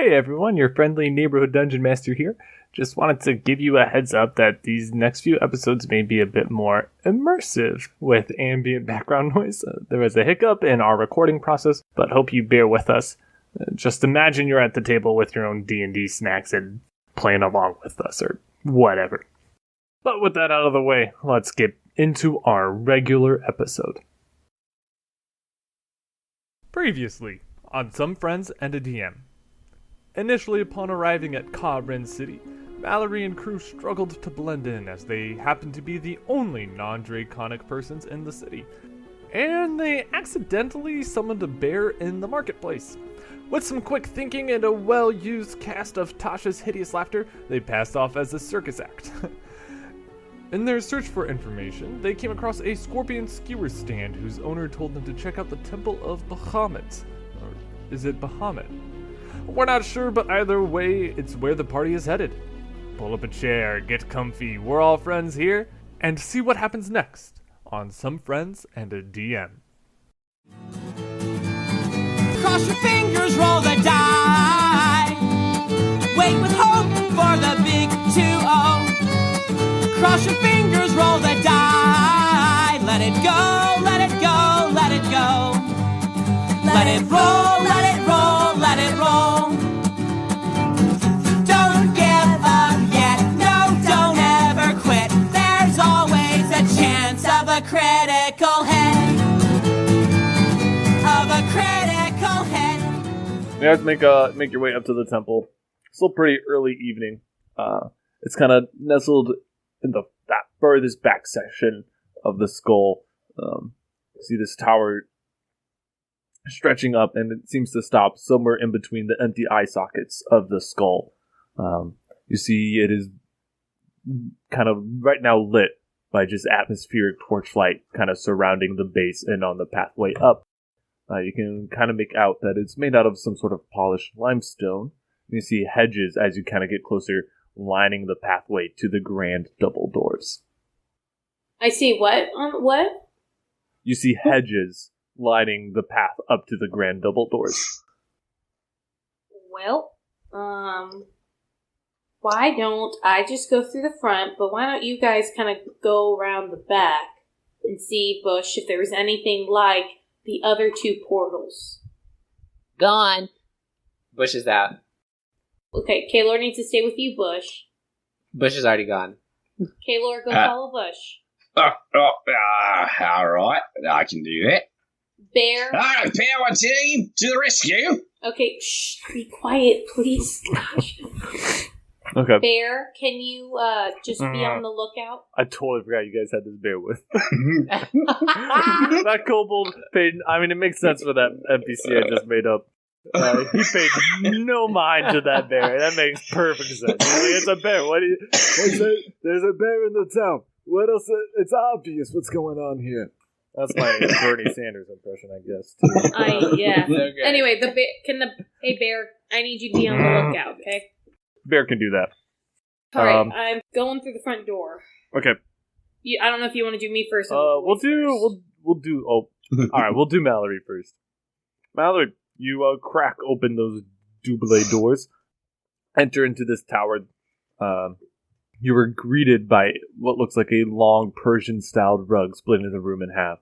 Hey everyone, your friendly neighborhood dungeon master here. Just wanted to give you a heads up that these next few episodes may be a bit more immersive with ambient background noise. There was a hiccup in our recording process, but hope you bear with us. Just imagine you're at the table with your own D&D snacks and playing along with us or whatever. But with that out of the way, let's get into our regular episode. Previously on Some Friends and a DM. Initially, upon arriving at Ka-Ren City, Mallory and crew struggled to blend in as they happened to be the only non-draconic persons in the city. And they accidentally summoned a bear in the marketplace. With some quick thinking and a well-used cast of Tasha's hideous laughter, they passed off as a circus act. In their search for information, they came across a scorpion skewer stand whose owner told them to check out the Temple of Bahamut. Or is it Bahamut? We're not sure, but either way, it's where the party is headed. Pull up a chair, get comfy, we're all friends here, and see what happens next on Some Friends and a DM. Cross your fingers, roll the die. Wait with hope for the big 2-0. Cross your fingers, roll the die. Let it go, let it go, let it go. Let it roll, let it roll, let it roll. Don't give up yet, no, don't ever quit. There's always a chance of a critical hit. Of a critical hit. You guys make your way up to the temple. Still pretty early evening. It's kind of nestled in that furthest back section of the skull. You see this tower stretching up, and it seems to stop somewhere in between the empty eye sockets of the skull. You see it is kind of right now lit by just atmospheric torchlight kind of surrounding the base and on the pathway up. You can kind of make out that it's made out of some sort of polished limestone. You see hedges as you kind of get closer, lining the pathway to the grand double doors. I see what? What? You see hedges lining the path up to the grand double doors. Well, why don't I just go through the front, but why don't you guys kind of go around the back and see, Bush, if there's anything like the other two portals? Gone. Bush is out. Okay, Kaylor needs to stay with you, Bush. Bush is already gone. Kaylor, go follow Bush. All right, I can do that. Bear. Power team, to the rescue. Okay, shh, be quiet, please. Gosh. Okay. Bear, can you just be on the lookout? I totally forgot you guys had this bear with. That kobold paid, it makes sense for that NPC I just made up. He paid no mind to that bear. That makes perfect sense. Like, it's a bear. What do you... There's a bear in the town. What else? It's obvious what's going on here. That's my Bernie Sanders impression, I guess. Yeah. Okay. Anyway, hey Bear, I need you to be on the lookout, okay? Bear can do that. All right, I'm going through the front door. Okay. I don't know if you want to do me first. Or We'll do. Oh, all right. We'll do Mallory first. Mallory, you crack open those double doors, enter into this tower. You were greeted by what looks like a long Persian-styled rug splitting the room in half.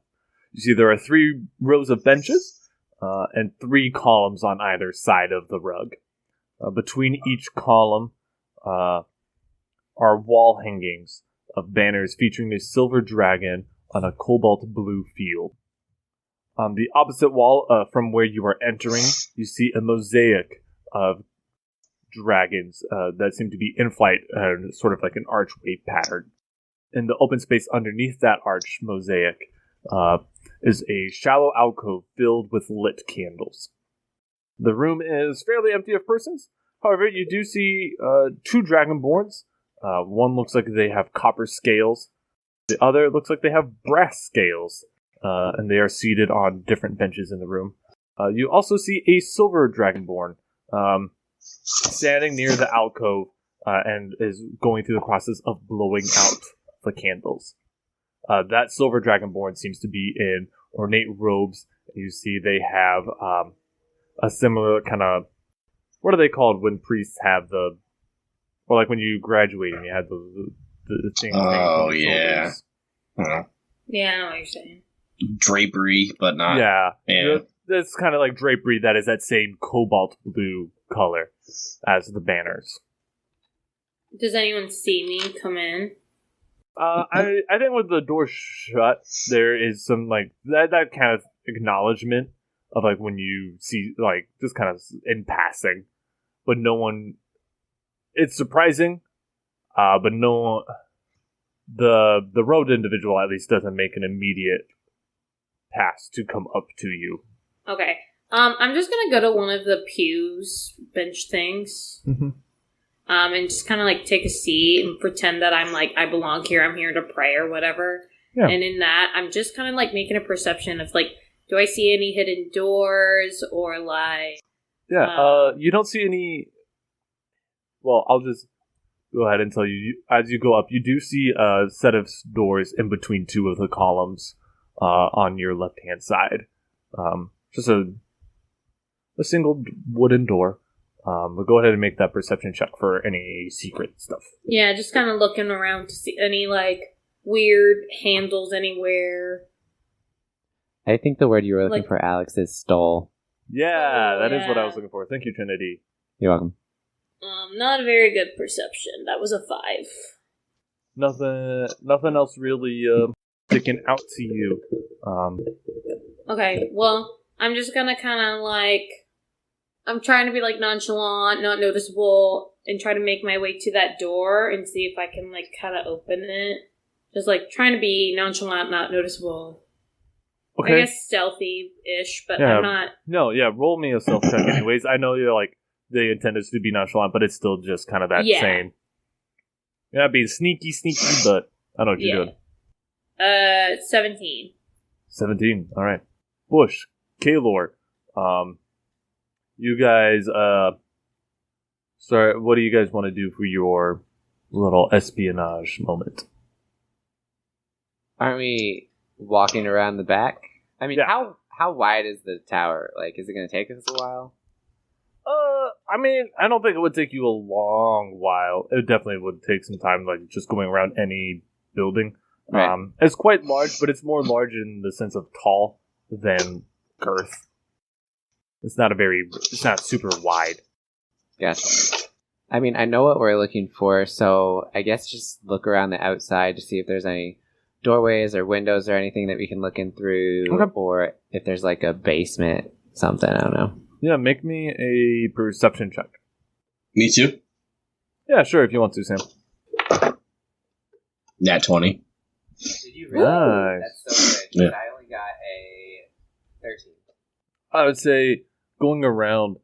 You see there are 3 rows of benches and 3 columns on either side of the rug. Between each column are wall hangings of banners featuring a silver dragon on a cobalt blue field. On the opposite wall from where you are entering, you see a mosaic of dragons that seem to be in flight, sort of like an archway pattern. In the open space underneath that arch mosaic is a shallow alcove filled with lit candles. The room is fairly empty of persons. However, you do see 2 dragonborns. One looks like they have copper scales. The other looks like they have brass scales. And they are seated on different benches in the room. You also see a silver dragonborn standing near the alcove and is going through the process of blowing out the candles. That silver dragonborn seems to be in ornate robes. You see they have a similar kind of what are they called when priests have or like when you graduate and you have the things hanging from the shoulders? Huh. Yeah, I know what you're saying. Drapery, but not. Yeah. That's kind of like drapery that is that same cobalt blue color as the banners. Does anyone see me come in? I think with the door shut, there is some like that kind of acknowledgement of like when you see like just kind of in passing, but no one. It's surprising, but no. The robed individual at least doesn't make an immediate pass to come up to you. Okay. I'm just gonna go to one of the pews bench things. Mm-hmm. And just kind of like take a seat and pretend that I'm like, I belong here, I'm here to pray or whatever. Yeah. And in that, I'm just kind of like making a perception of like, do I see any hidden doors or like... Yeah, you don't see any... Well, I'll just go ahead and tell you, as you go up, you do see a set of doors in between two of the columns on your left-hand side. Just a single wooden door. But go ahead and make that perception check for any secret stuff. Yeah, just kind of looking around to see any, like, weird handles anywhere. I think the word you were looking for, Alex, is stole. Yeah, that is what I was looking for. Thank you, Trinity. You're welcome. Not a very good perception. That was a 5. Nothing else really sticking out to you. Okay, well, I'm just gonna kind of, like... I'm trying to be, like, nonchalant, not noticeable, and try to make my way to that door and see if I can, like, kind of open it. Just, like, trying to be nonchalant, not noticeable. Okay. I guess stealthy-ish, but yeah. I'm not... No, yeah, roll me a stealth check anyways. I know you're, like, the intent is to be nonchalant, but it's still just kind of that same... You're not being sneaky, but I know what you're doing. 17. 17, alright. Bush, Kaylor, you guys, sorry, what do you guys want to do for your little espionage moment? Aren't we walking around the back? I mean, yeah. How wide is the tower? Like, is it going to take us a while? I mean, I don't think it would take you a long while. It definitely would take some time, like, just going around any building. Right. It's quite large, but it's more large in the sense of tall than girth. It's not super wide. Gotcha. I mean, I know what we're looking for, so I guess just look around the outside to see if there's any doorways or windows or anything that we can look in through, or if there's like a basement, something, I don't know. Yeah, make me a perception check. Me too? Yeah, sure, if you want to, Sam. Nat 20. Did you really? Nice. That's so good. Yeah. I only got a 13. I would say, going around,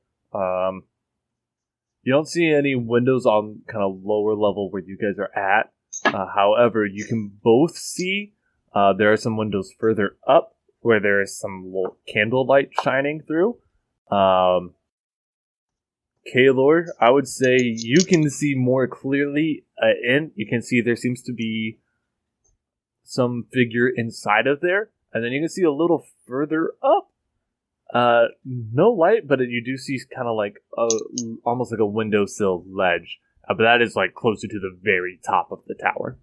you don't see any windows on kind of lower level where you guys are at. However, you can both see there are some windows further up where there is some little candlelight shining through. Kaylor, I would say you can see more clearly in. You can see there seems to be some figure inside of there. And then you can see a little further up. No light, but you do see kind of like almost like a windowsill ledge. But that is like closer to the very top of the tower.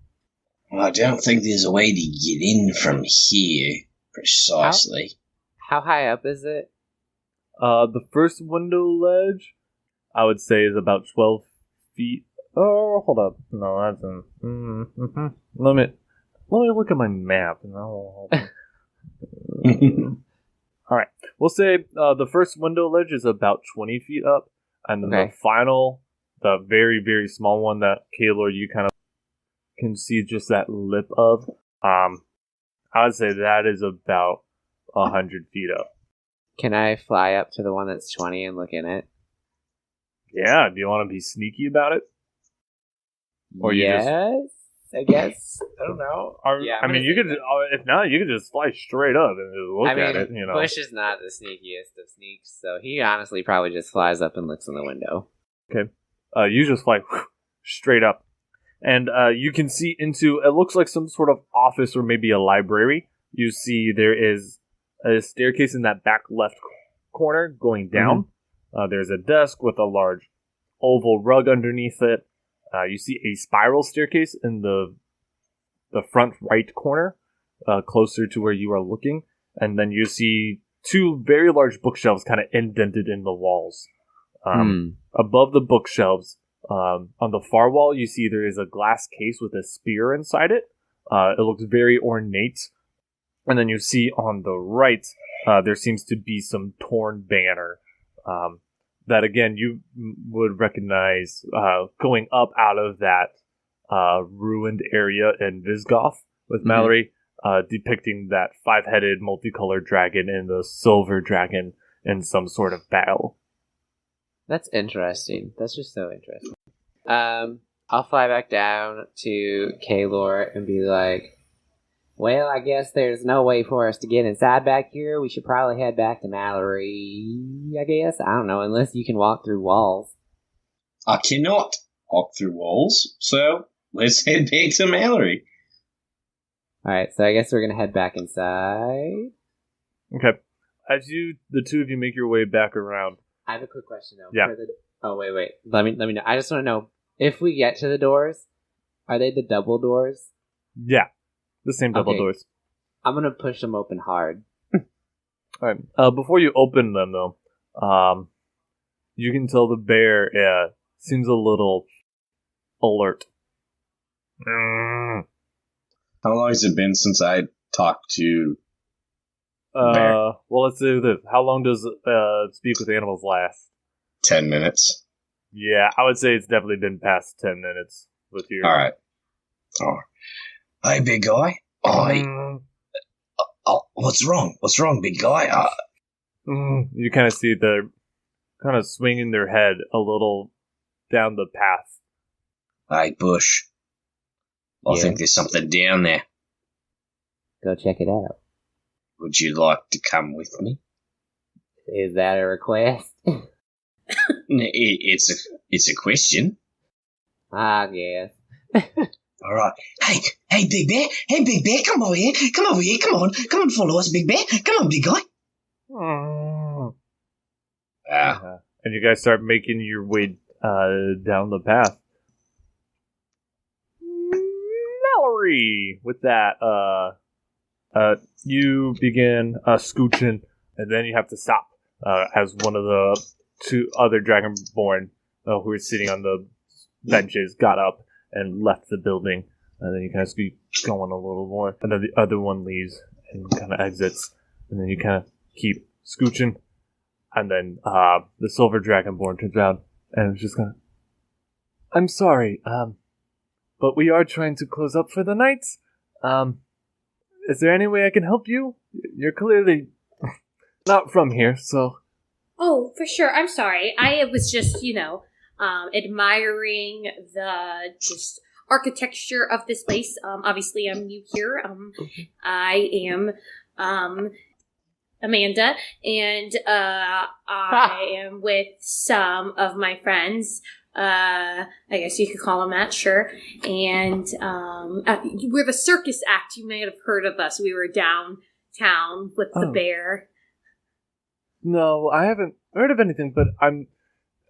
Well, I don't think there's a way to get in from here, precisely. How high up is it? The first window ledge, I would say, is about 12 feet. Oh, hold up. No, that's Let me look at my map. No. All right. We'll say the first window ledge is about 20 feet up, and then the very, very small one that Kaylor, you kind of can see just that lip of. I would say that is about 100 feet up. Can I fly up to the one that's 20 and look in it? Yeah. Do you want to be sneaky about it? Or yes, I guess. I don't know. I mean, you could. If not, you could just fly straight up and just look at it. You know, Bush is not the sneakiest of sneaks, so he honestly probably just flies up and looks in the window. Okay. You just fly straight up, and you can see into. It looks like some sort of office or maybe a library. You see there is a staircase in that back left corner going down. There's a desk with a large oval rug underneath it. You see a spiral staircase in the front right corner, closer to where you are looking. And then you see 2 very large bookshelves kind of indented in the walls. Above the bookshelves, on the far wall, you see there is a glass case with a spear inside it. It looks very ornate. And then you see on the right, there seems to be some torn banner. That again, you would recognize going up out of that ruined area in Visgoth with Mallory, depicting that 5-headed multicolored dragon and the silver dragon in some sort of battle. That's interesting. That's just so interesting. I'll fly back down to Kaylor and be like, well, I guess there's no way for us to get inside back here. We should probably head back to Mallory, I guess. I don't know, unless you can walk through walls. I cannot walk through walls, so let's head back to Mallory. Alright, so I guess we're gonna head back inside. Okay. As the 2 of you make your way back around. I have a quick question, though. Yeah. Oh, wait. Let me know. I just want to know, if we get to the doors, are they the double doors? Yeah. The same double doors. I'm going to push them open hard. Alright. Before you open them, though, you can tell the bear seems a little alert. How long has it been since I talked to bear? Well, let's do this. How long does Speak with Animals last? 10 minutes. Yeah, I would say it's definitely been past 10 minutes with you. Alright. Oh. Hey, big guy. What's wrong? What's wrong, big guy? You kind of see they're kind of swinging their head a little down the path. Hey, Bush. I think there's something down there. Go check it out. Would you like to come with me? Is that a request? It's a question. I guess. All right. Hey, Big Bear. Hey, Big Bear, come over here. Come over here. Come on, follow us, Big Bear. Come on, big guy. And you guys start making your way down the path. Mallory! With that, you begin scooching, and then you have to stop as one of the 2 other Dragonborn who were sitting on the benches got up and left the building. And then you kind of keep going a little more, and then the other one leaves and kind of exits, and then you kind of keep scooching, and then the silver Dragonborn turns around and is just kind of, I'm sorry, but we are trying to close up for the night. Is there any way I can help you? You're clearly not from here, so... Oh, for sure. I'm sorry. I was just, admiring the just architecture of this place. Obviously, I'm new here. I am Amanda, and I am with some of my friends. I guess you could call them that, sure. And we're the circus act. You may have heard of us. We were downtown with the bear. No, I haven't heard of anything, but it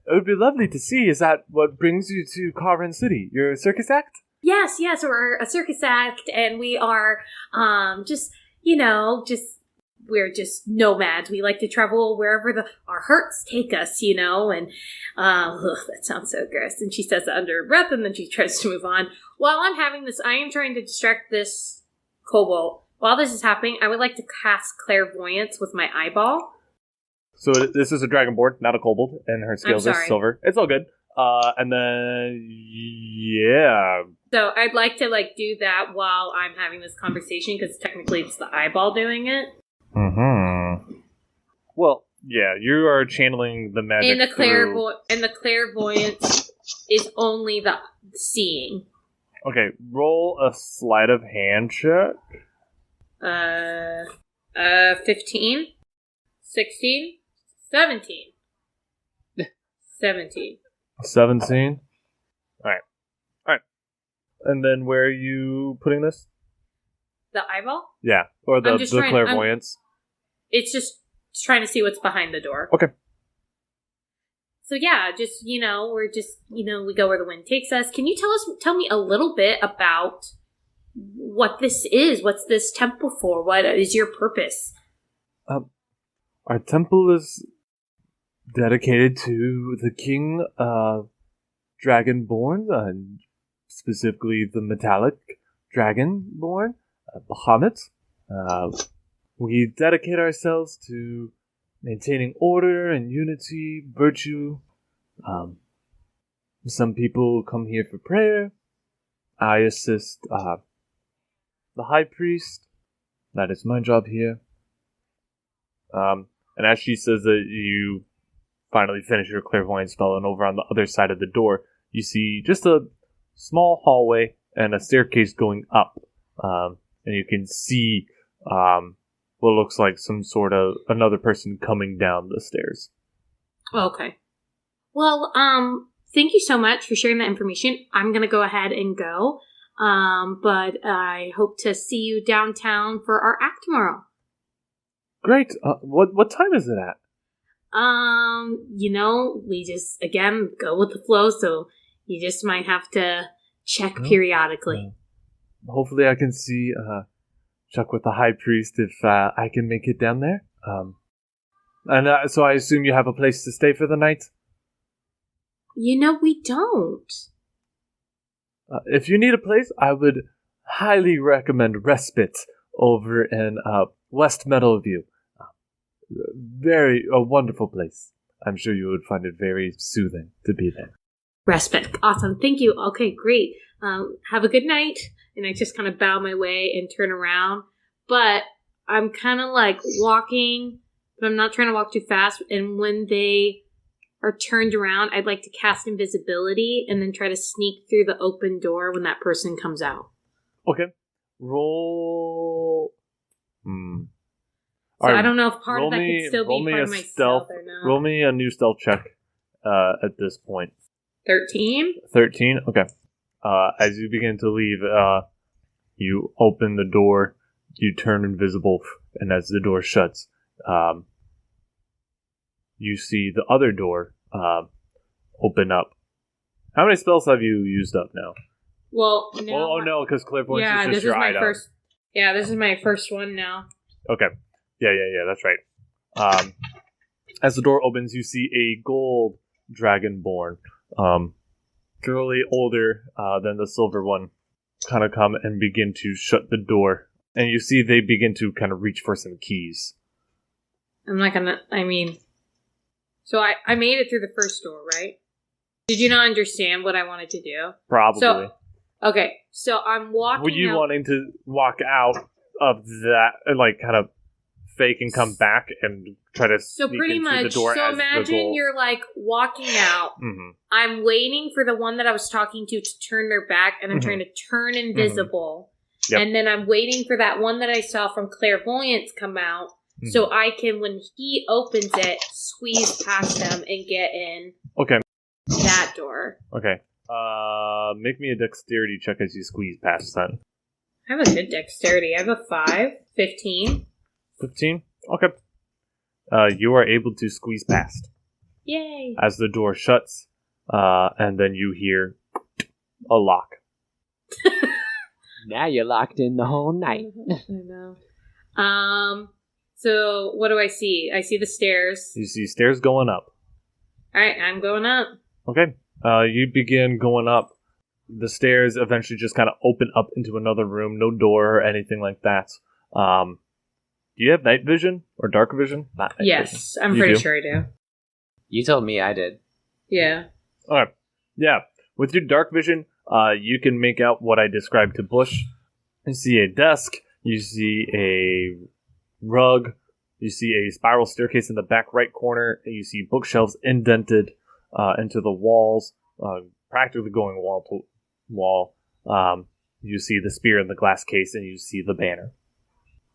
would be lovely to see. Is that what brings you to Carven City? You're a circus act? Yes, we're a circus act, and we are we're just nomads. We like to travel wherever our hearts take us, and that sounds so gross. And she says that under her breath, and then she tries to move on. While I'm having this, I am trying to distract this kobold. While this is happening, I would like to cast clairvoyance with my eyeball. So this is a dragonborn, not a kobold, and her scales are silver. It's all good. And then, yeah. So I'd like to do that while I'm having this conversation, because technically it's the eyeball doing it. Mm-hmm. Well, yeah, you are channeling the magic. And the clairvoyance is only the seeing. Okay, roll a sleight of hand check. 15, 16, 17. 17. 17? Alright. And then where are you putting this? The eyeball? Yeah, or the clairvoyance. It's just trying to see what's behind the door. Okay. So yeah, just, we're just, we go where the wind takes us. Can you tell me a little bit about what this is? What's this temple for? What is your purpose? Our temple is dedicated to the king, Dragonborn, and specifically the metallic Dragonborn, Bahamut. We dedicate ourselves to maintaining order and unity, virtue. Some people come here for prayer. I assist the high priest. That is my job here. And as she says that, you finally finish your clairvoyant spell, and over on the other side of the door, you see just a small hallway and a staircase going up. And you can see what looks like some sort of another person coming down the stairs. Okay. Well, thank you so much for sharing that information. I'm going to go ahead and go. But I hope to see you downtown for our act tomorrow. Great. What time is it at? We just, again, go with the flow, so you just might have to check periodically. Hopefully I can see, check with the high priest if I can make it down there. So I assume you have a place to stay for the night? We don't. If you need a place, I would highly recommend Respite over in West Meadowview. A wonderful place. I'm sure you would find it very soothing to be there. Respite. Awesome. Thank you. Okay, great. Have a good night. And I just kind of bow my way and turn around. But I'm kind of like walking, but I'm not trying to walk too fast. And when they are turned around, I'd like to cast invisibility and then try to sneak through the open door when that person comes out. Okay. Roll. So I don't know if part of that could still be part of my stealth or not. Roll me a new stealth check at this point. 13? 13? Okay. As you begin to leave, you open the door, you turn invisible, and as the door shuts, you see the other door open up. How many spells have you used up now? Well, now... no, because clairvoyance is just your item. This is my first one now. Okay. Yeah, that's right. As the door opens, you see a gold dragonborn, clearly older than the silver one, kind of come and begin to shut the door. And you see they begin to kind of reach for some keys. I'm not gonna, so I made it through the first door, right? Did you not understand what I wanted to do? Probably. So I'm walking Were you wanting to walk out of that, and kind of fake and come back and try to sneak into the door? So imagine you're walking out. Mm-hmm. I'm waiting for the one that I was talking to turn their back, and I'm trying to turn invisible. Yep. And then I'm waiting for that one that I saw from clairvoyance come out, so I can, when he opens it, squeeze past them and get in. Okay. That door. Okay. Make me a dexterity check as you squeeze past that. I have a good dexterity. I have a 5. 15. 15? Okay. You are able to squeeze past. Yay! As the door shuts, and then you hear a lock. Now you're locked in the whole night. I know. So what do I see? I see the stairs. You see stairs going up. Alright, I'm going up. Okay. You begin going up. The stairs eventually just kind of open up into another room. No door or anything like that. Do you have night vision or dark vision? Not night yes, vision. I'm pretty sure I do. You told me I did. Yeah. Alright. Yeah. With your dark vision, you can make out what I described to Bush. You see a desk. You see a rug. You see a spiral staircase in the back right corner. And you see bookshelves indented into the walls, practically going wall to wall. You see the spear in the glass case, and you see the banner.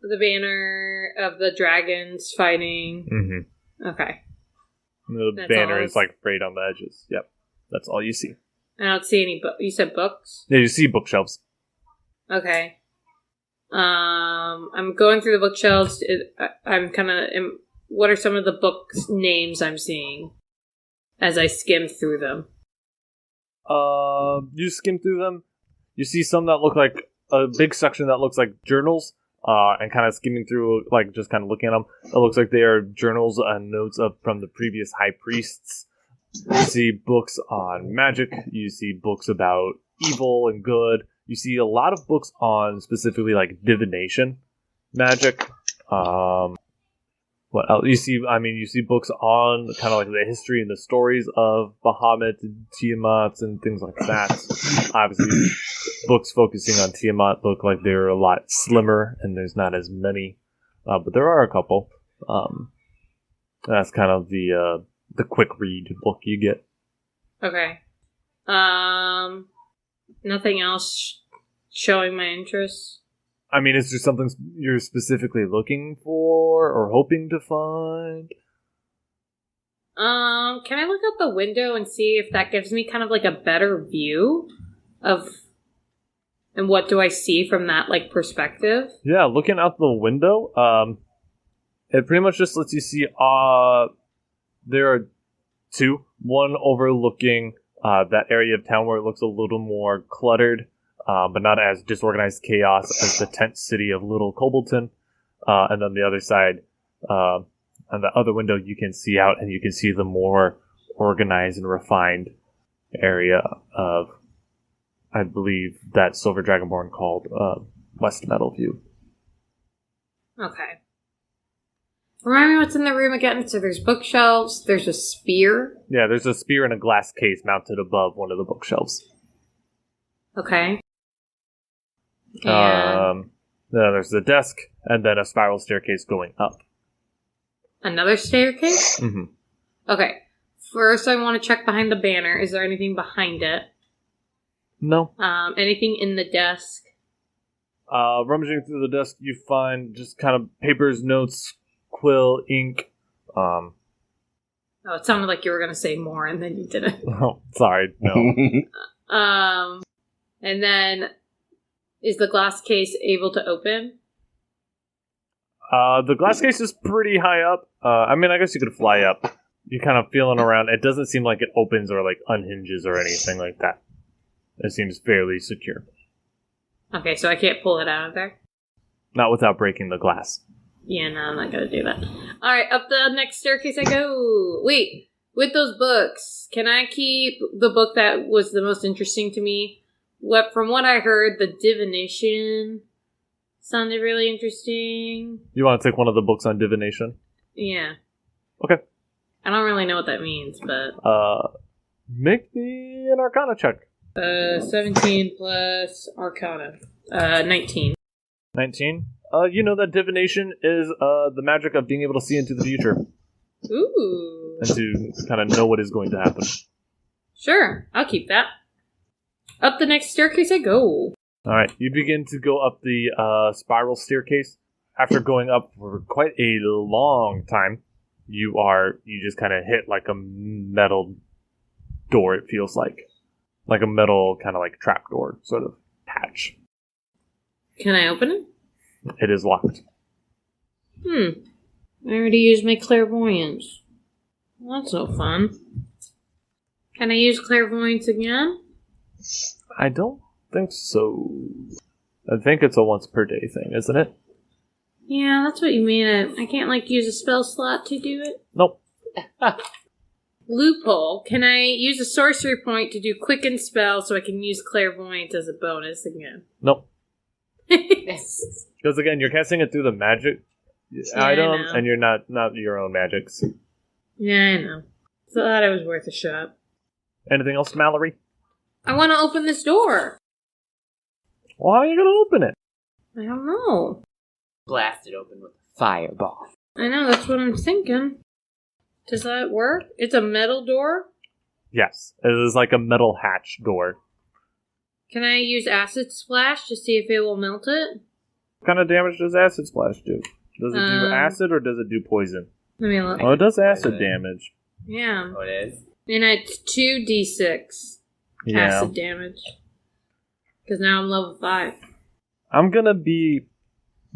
The banner of the dragons fighting. Mm-hmm. Okay. The banner is frayed on the edges. Yep. That's all you see. I don't see any books. You said books? Yeah, you see bookshelves. Okay. I'm going through the bookshelves. I'm kind of... What are some of the books names I'm seeing? as I skim through them. You skim through them. You see some that look like a big section that looks like journals. And kind of skimming through, like just kind of looking at them, it looks like they are journals and notes from the previous high priests. You see books on magic. You see books about evil and good. You see a lot of books on specifically like divination magic. What else? You see books on kind of like the history and the stories of Bahamut and Tiamat and things like that. Obviously, books focusing on Tiamat look like they're a lot slimmer and there's not as many, but there are a couple. That's kind of the quick read book you get. Okay. Nothing else showing my interest? I mean, is there something you're specifically looking for or hoping to find? Can I look out the window and see if that gives me kind of like a better view of, and what do I see from that like perspective? Yeah, looking out the window, it pretty much just lets you see, there are two. One overlooking, that area of town where it looks a little more cluttered, but not as disorganized chaos as the tent city of Little Cobbleton. And then the other side, on the other window, you can see out and you can see the more organized and refined area of, I believe, that Silver Dragonborn called West Metal View. Okay. Remind me what's in the room again. So there's bookshelves, there's a spear. Yeah, there's a spear in a glass case mounted above one of the bookshelves. Okay. And then there's the desk, and then a spiral staircase going up. another staircase? Mm-hmm. Okay. First, I want to check behind the banner. Is there anything behind it? No. Anything in the desk? Rummaging through the desk, you find just kind of papers, notes, quill, ink. Oh, it sounded like you were going to say more, and then you didn't. Oh, sorry, no. And then, is the glass case able to open? The glass case is pretty high up. I mean, I guess you could fly up. You're kind of feeling around. It doesn't seem like it opens or like unhinges or anything like that. It seems fairly secure. Okay, so I can't pull it out of there? Not without breaking the glass. Yeah, no, I'm not going to do that. Alright, up the next staircase I go. Wait, with those books, can I keep the book that was the most interesting to me? From what I heard, the divination sounded really interesting. You want to take one of the books on divination? Yeah. Okay. I don't really know what that means, but... Make me an Arcana check. 17 plus Arcana. 19. 19? You know that divination is the magic of being able to see into the future. Ooh. And to kind of know what is going to happen. Sure, I'll keep that. Up the next staircase I go. Alright, you begin to go up the spiral staircase. After going up for quite a long time, you just kind of hit like a metal door, it feels like. Like a metal kind of like trapdoor sort of patch. Can I open it? It is locked. I already used my clairvoyance. Well, that's no fun. Can I use clairvoyance again? I don't think so. I think it's a once per day thing, isn't it? Yeah, that's what you mean. I can't, use a spell slot to do it? Nope. Loophole. Can I use a sorcery point to do quicken spell so I can use clairvoyance as a bonus again? Nope. Yes. Because again, you're casting it through the magic item, and you're not your own magics. Yeah, I know. Thought it was worth a shot. Anything else, Mallory? I want to open this door. Well, how are you going to open it? I don't know. Blast it open with a fireball. I know, that's what I'm thinking. Does that work? It's a metal door? Yes. It is like a metal hatch door. Can I use acid splash to see if it will melt it? What kind of damage does acid splash do? Does it do acid or does it do poison? Let me look. Oh, it does acid damage. Yeah. Oh, it is? And it's 2d6 acid damage. Because now I'm level 5. I'm going to be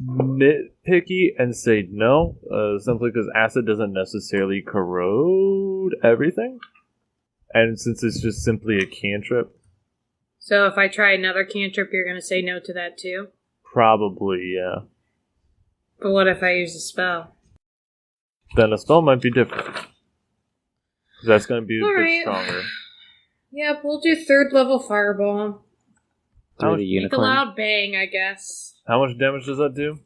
nitpicky and say no, simply because acid doesn't necessarily corrode everything. And since it's just simply a cantrip, So if I try another cantrip, you're going to say no to that too? probably, yeah. But what if I use a spell? Then a spell might be different. 'Cause that's going to be a bit Alright. stronger. Yep, we'll do 3rd level fireball. Through the Make a unicorn. loud bang, I guess. How much damage does that do?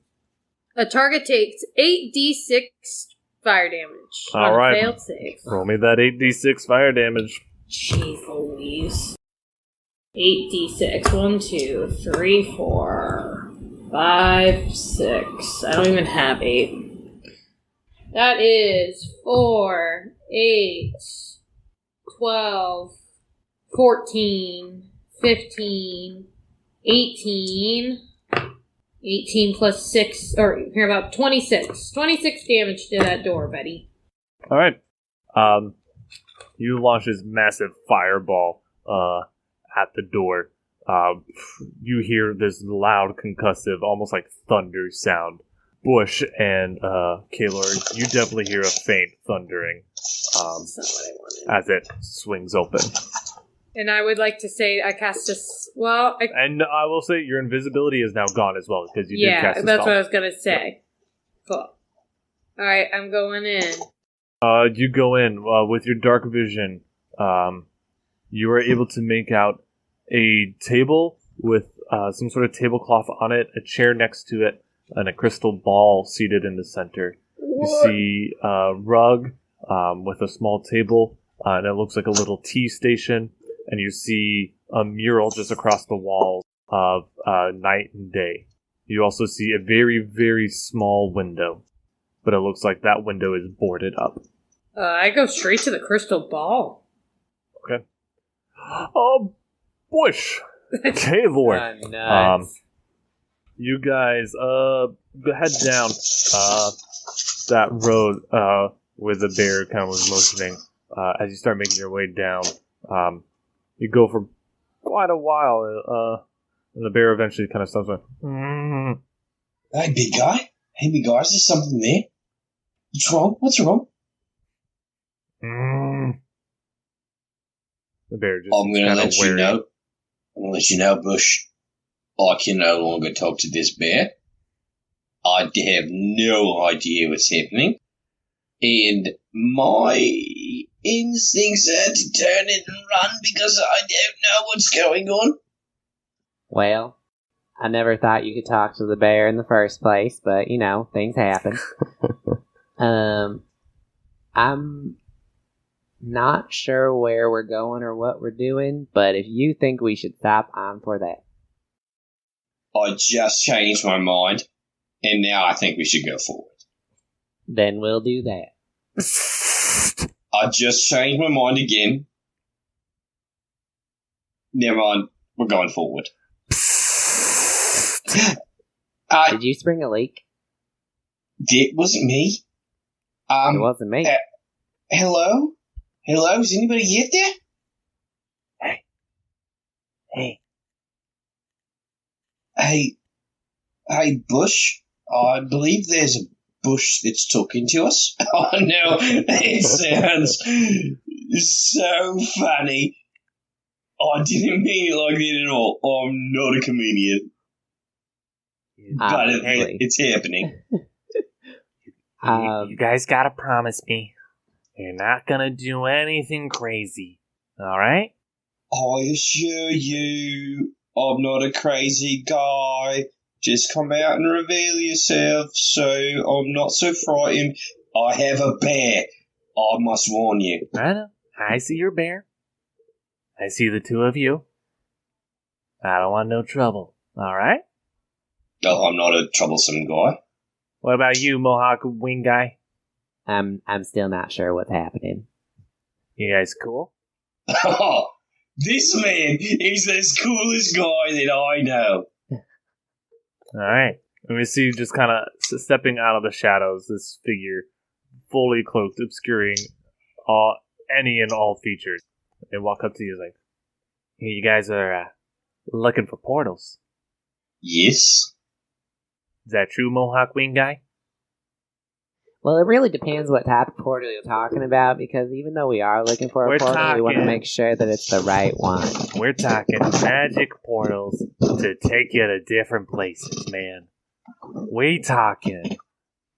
A target takes 8d6 fire damage. All on a right. failed save. Roll me that 8d6 fire damage. Jeez Louise. 8d6. 1, 2, 3, 4, 5, 6. I don't even have 8. That is 4, 8, 12, 14, 15, 18. 18 plus 6, or here about 26. 26 damage to that door, buddy. All right. You launch this massive fireball at the door. You hear this loud, concussive, almost like thunder sound. Bush and Kaylor, you definitely hear a faint thundering That's not what I wanted. as it swings open. And I would like to say I cast a... Well, And I will say your invisibility is now gone as well because you did yeah, cast a that's spell. what I was going to say. Cool. Alright, I'm going in. You go in with your dark vision. You are able to make out a table with some sort of tablecloth on it, a chair next to it, and a crystal ball seated in the center. You see a rug with a small table, and it looks like a little tea station. And you see a mural just across the wall of night and day. You also see a very, very small window, but it looks like that window is boarded up. I go straight to the crystal ball. Okay. Oh, Bush! Kaylor! Nice. You guys, head down that road where the bear kind of was motioning. As you start making your way down, you go for quite a while, and the bear eventually kind of stops going, Hey, big guy. Hey, big guy. Is there something there? What's wrong? What's wrong? The bear just I'm going to kinda let you wary. know. I'm going to let you know, Bush. I can no longer talk to this bear. I have no idea what's happening. And my instincts are to turn it and run because I don't know what's going on. Well, I never thought you could talk to the bear in the first place, but, you know, things happen. I'm not sure where we're going or what we're doing, but if you think we should stop, I'm for that. I just changed my mind, and now I think we should go forward. Then we'll do that. I just changed my mind again. Never mind, we're going forward. Did you spring a leak? It wasn't me. It wasn't me. Hello? Hello? Is anybody yet there? Hey. Hey, Bush. I believe there's a bush that's talking to us. Oh, no. It sounds so funny. I didn't mean it like that at all. I'm not a comedian. But it's happening. You guys gotta promise me you're not gonna do anything crazy. Alright? I assure you, I'm not a crazy guy. Just come out and reveal yourself so I'm not so frightened. I have a bear. I must warn you. I know. I see your bear. I see the two of you. I don't want no trouble. Alright? Oh, I'm not a troublesome guy. What about you, Mohawk Wing Guy? I'm still not sure what's happening. You guys cool? Oh, this man is the coolest guy that I know. Alright. And we see you just kind of stepping out of the shadows, this figure, fully cloaked, obscuring any and all features. They walk up to you like, hey, you guys are looking for portals. Yes. Is that true, Mohawk Wing Guy? Well, it really depends what type of portal you're talking about, because even though we are looking for a portal, we want to make sure that it's the right one. We're talking magic portals to take you to different places, man. We talking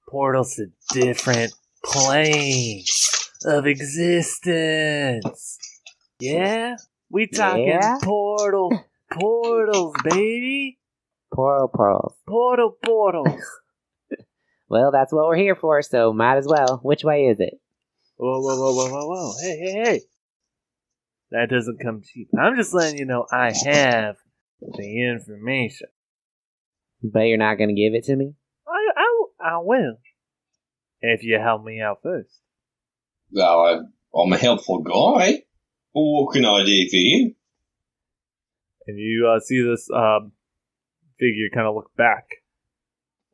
portals to different planes of existence. Yeah? We talking portals, baby. Portals. Portals. Well, that's what we're here for, so might as well. Which way is it? Whoa. Hey. That doesn't come cheap. I'm just letting you know I have the information. But you're not going to give it to me? I will. If you help me out first. Well, I'm a helpful guy. What can I do for you? And you see this figure kind of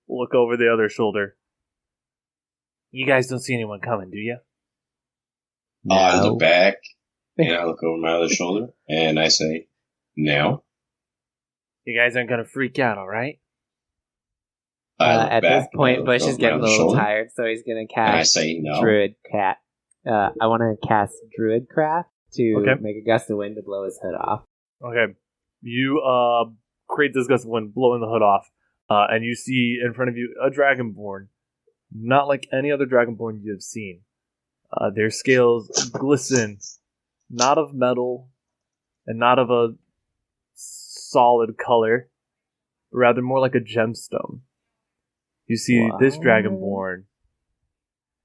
look over the other shoulder. You guys don't see anyone coming, do you? No. I look back, and I look over my other shoulder, and I say, no. You guys aren't going to freak out, all right? At this point, Bush is getting a little tired, so he's going to cast and I say no. Druid Cat. I want to cast Druid Craft to make a gust of wind to blow his hood off. Okay. You create this gust of wind, blowing the hood off, and you see in front of you a Dragonborn. Not like any other Dragonborn you have seen. Their scales glisten, not of metal, and not of a solid color, rather more like a gemstone. You see this Dragonborn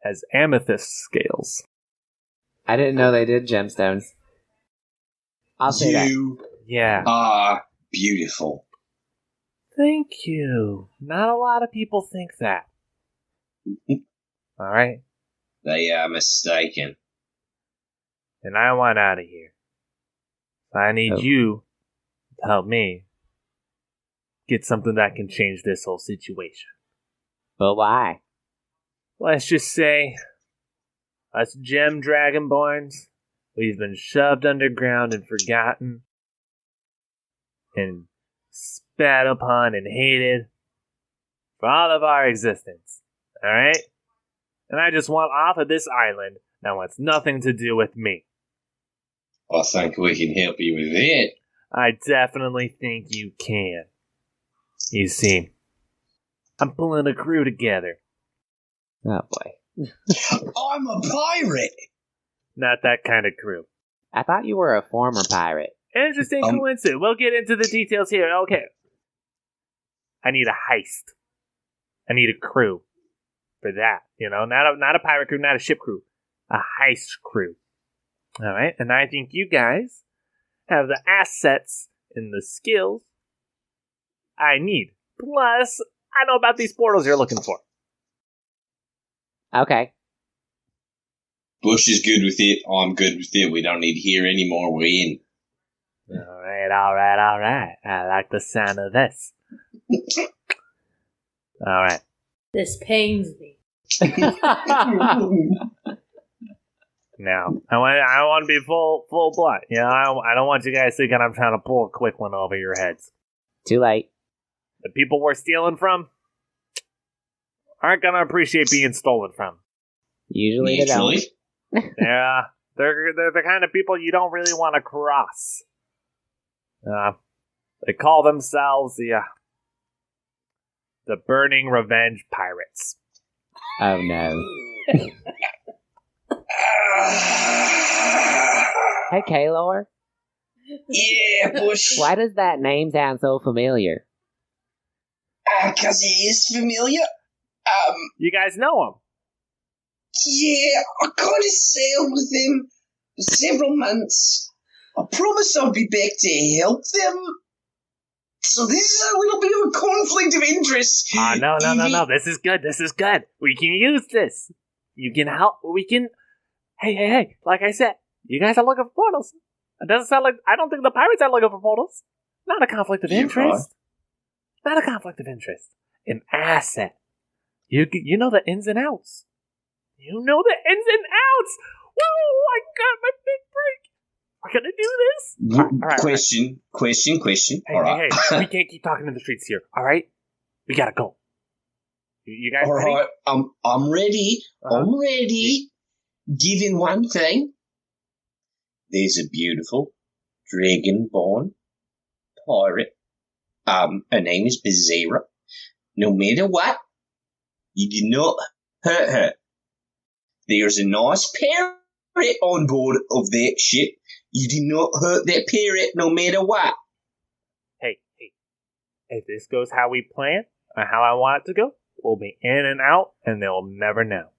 has amethyst scales. I didn't know they did gemstones. I'll say that. You Yeah. are beautiful. Thank you. Not a lot of people think that. Alright? They are mistaken. And I want out of here. So I need you to help me get something that can change this whole situation. But why? Let's just say, us gem dragonborns, we've been shoved underground and forgotten, and spat upon and hated for all of our existence. Alright? And I just want off of this island that wants nothing to do with me. I think we can help you with it. I definitely think you can. You see, I'm pulling a crew together. Oh boy. I'm a pirate! Not that kind of crew. I thought you were a former pirate. Interesting coincidence. We'll get into the details here. Okay. I need a heist. I need a crew for that. You know, not a pirate crew, not a ship crew. A heist crew. Alright, and I think you guys have the assets and the skills I need. Plus, I know about these portals you're looking for. Okay. Bush is good with it. I'm good with it. We don't need to hear any more. We're in. Alright. I like the sound of this. Alright. This pains me. Now, I want to be full blood. You know, I don't want you guys thinking I'm trying to pull a quick one over your heads. Too late. The people we're stealing from aren't gonna appreciate being stolen from. Usually they don't. Yeah, they're the kind of people you don't really want to cross. They call themselves the Burning Revenge Pirates. Oh no. Hey, Kaylor. Yeah, Bush. Why does that name sound so familiar? Because he is familiar. You guys know him? Yeah, I kind of sailed with him for several months. I promised I'd be back to help them. So this is a little bit of a conflict of interest. No. This is good. We can use this. You can help. We can... Hey. Like I said, you guys are looking for portals. It doesn't sound like... I don't think the pirates are looking for portals. Not a conflict of interest. Not a conflict of interest. An asset. You know the ins and outs. You know the ins and outs. Woo! I got my big break. We're gonna do this. All right. Question. Hey, All right. Hey, we can't keep talking in the streets here. All right, we gotta go. You guys All ready? right, I'm ready. I'm ready. Given one thing, there's a beautiful dragonborn pirate. Her name is Bazira. No matter what, you do not hurt her. There's a nice parrot on board of that ship. You do not hurt that parrot no matter what. Hey, if this goes how we plan, or how I want it to go, we'll be in and out, and they'll never know.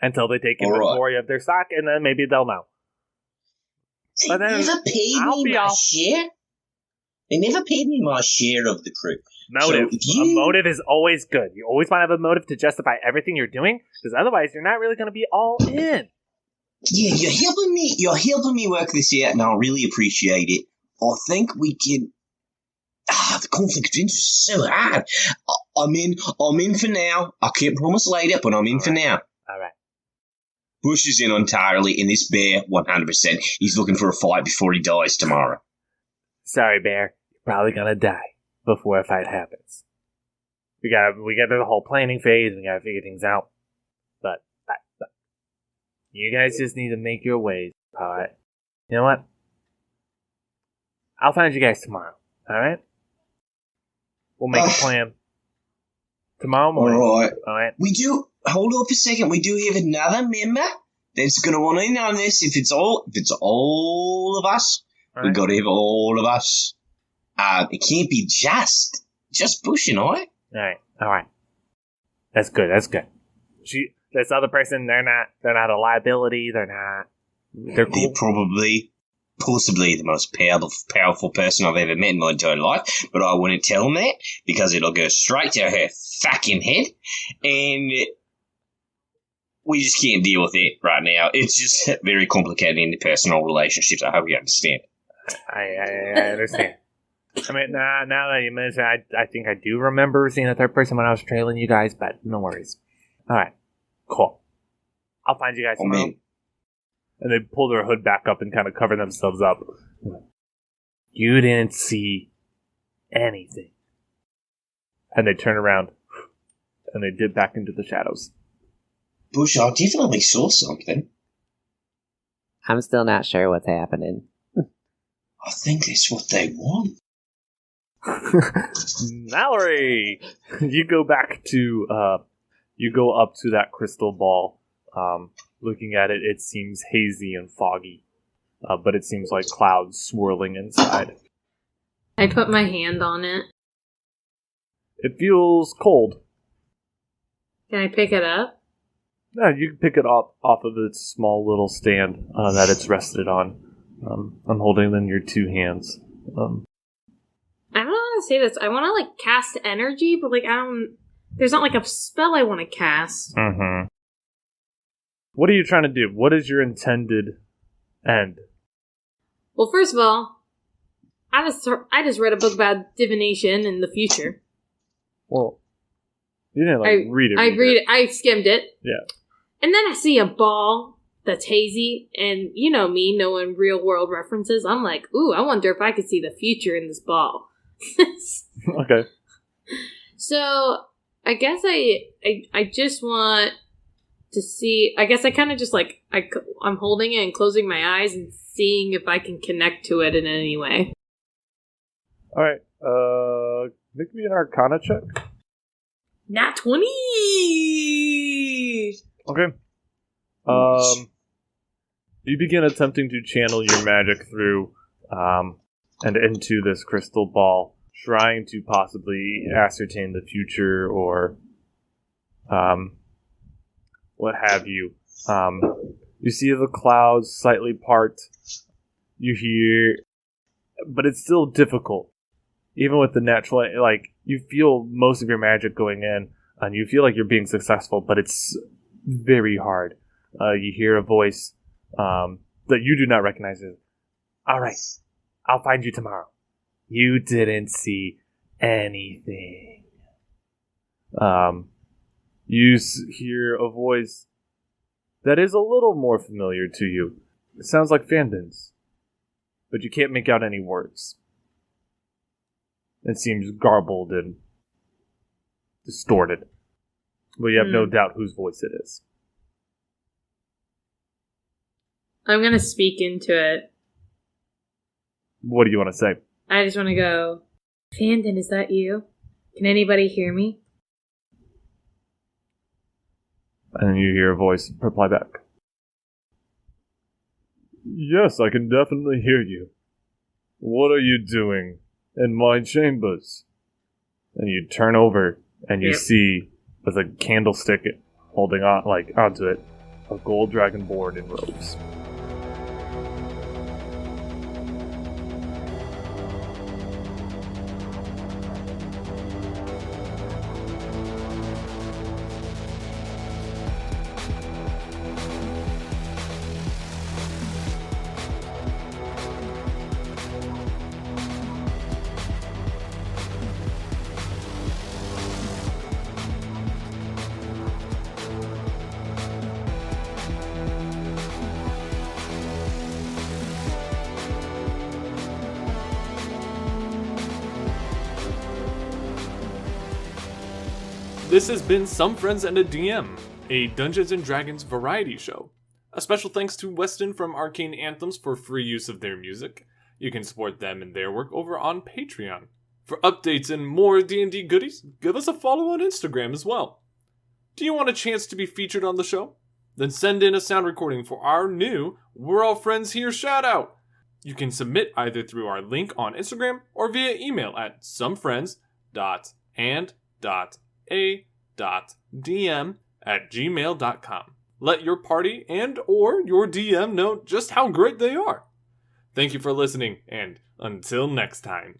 Until they take inventory of their stock, and then maybe they'll know. They never paid me my share. They never paid me my share of the crew. Motive. So A motive is always good. You always want to have a motive to justify everything you're doing, because otherwise you're not really going to be all in. Yeah, you're helping me work this out, and I really appreciate it. I think we can. The conflict of interest is so hard. I'm in for now. I can't promise later, but I'm in for now. All right. Bush is in entirely, and this bear, 100%. He's looking for a fight before he dies tomorrow. Sorry, Bear. You're probably going to die before a fight happens. We got the whole planning phase. We got to figure things out. But you guys just need to make your ways. All right. You know what? I'll find you guys tomorrow. All right. We'll make a plan tomorrow morning. All All right. We do. Hold up a second. We do have another member that's going to want in on this. If it's all of us, All we right. got to have all of us. It can't be just Bush and I. All right. That's good. This other person, they're not a liability. They're They're cool. possibly the most powerful person I've ever met in my entire life, but I wouldn't tell them that because it'll go straight to her fucking head, and we just can't deal with it right now. It's just very complicated interpersonal relationships. I hope you understand. I understand. I mean, now that you mention it, I think I do remember seeing a third person when I was trailing you guys, but no worries. All right. Cool. I'll find you guys tomorrow. Man. And they pull their hood back up and kind of cover themselves up. You didn't see anything. And they turn around and they dip back into the shadows. Bush, I definitely saw something. I'm still not sure what's happening. I think that's what they want. Mallory! You go back to, you go up to that crystal ball. Looking at it, it seems hazy and foggy. But it seems like clouds swirling inside. I put my hand on it. It feels cold. Can I pick it up? Yeah, you can pick it off of its small little stand that it's rested on. I'm holding it in your two hands. I don't know how to say this. I want to, cast energy, but, there's not, a spell I want to cast. Mm-hmm. What are you trying to do? What is your intended end? Well, first of all, I just read a book about divination in the future. Well, you didn't, read it. I skimmed it. Yeah. And then I see a ball that's hazy, and you know me, knowing real-world references, I'm like, ooh, I wonder if I could see the future in this ball. Okay. So, I guess I just want to see, I guess I kind of just, I'm holding it and closing my eyes and seeing if I can connect to it in any way. Alright, make me an Arcana check. Nat 20! Okay. You begin attempting to channel your magic through, and into this crystal ball, trying to possibly ascertain the future or, what have you. You see the clouds slightly part. You hear, but it's still difficult. Even with the natural, you feel most of your magic going in, and you feel like you're being successful, but it's very hard. You hear a voice that you do not recognize. All right, I'll find you tomorrow. You didn't see anything. You hear a voice that is a little more familiar to you. It sounds like Fandon's, but you can't make out any words. It seems garbled and distorted. But you have no doubt whose voice it is. I'm going to speak into it. What do you want to say? I just want to go, Fandon, is that you? Can anybody hear me? And then you hear a voice reply back. Yes, I can definitely hear you. What are you doing in my chambers? And you turn over and you see, with a candlestick holding on, onto it, a gold dragonborn in robes. This has been Some Friends and a DM, a Dungeons & Dragons variety show. A special thanks to Weston from Arcane Anthems for free use of their music. You can support them and their work over on Patreon. For updates and more D&D goodies, give us a follow on Instagram as well. Do you want a chance to be featured on the show? Then send in a sound recording for our new We're All Friends Here shoutout. You can submit either through our link on Instagram or via email at somefriends.and.a.dm@gmail.com. Let your party and or your DM know just how great they are. Thank you for listening, and until next time.